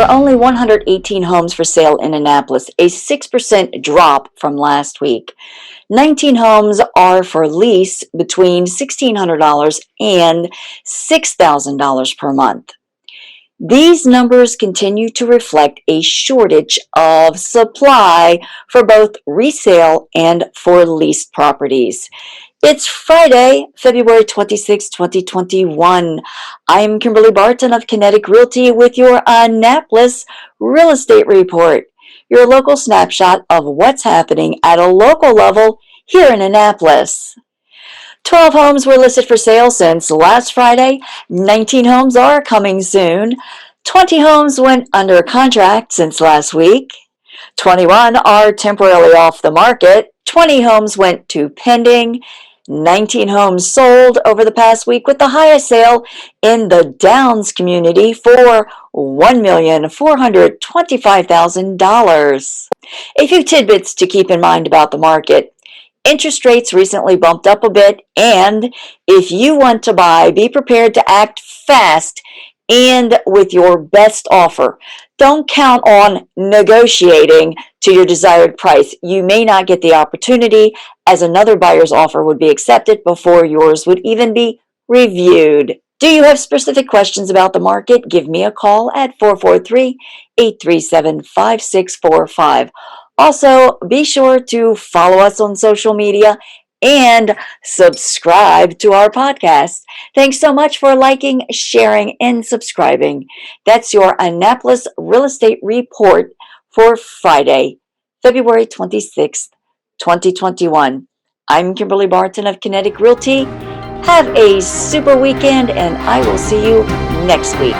are only 118 homes for sale in Annapolis, a 6% drop from last week. 19 homes are for lease between $1,600 and $6,000 per month. These numbers continue to reflect a shortage of supply for both resale and for leased properties. It's Friday, February 26, 2021. I'm Kimberly Barton of Kinetic Realty with your Annapolis Real Estate Report, your local snapshot of what's happening at a local level here in Annapolis. 12 homes were listed for sale since last Friday. 19 homes are coming soon. 20 homes went under contract since last week. 21 are temporarily off the market. 20 homes went to pending. 19 homes sold over the past week, with the highest sale in the Downs community for $1,425,000. A few tidbits to keep in mind about the market. Interest rates recently bumped up a bit, and if you want to buy, be prepared to act fast and with your best offer. Don't count on negotiating to your desired price. You may not get the opportunity, as another buyer's offer would be accepted before yours would even be reviewed. Do you have specific questions about the market? Give me a call at 443-837-5645. Also, be sure to follow us on social media and subscribe to our podcast. Thanks so much for liking, sharing, and subscribing. That's your Annapolis Real Estate Report for Friday, February 26th, 2021. I'm Kimberly Barton of Kinetic Realty. Have a super weekend, and I will see you next week.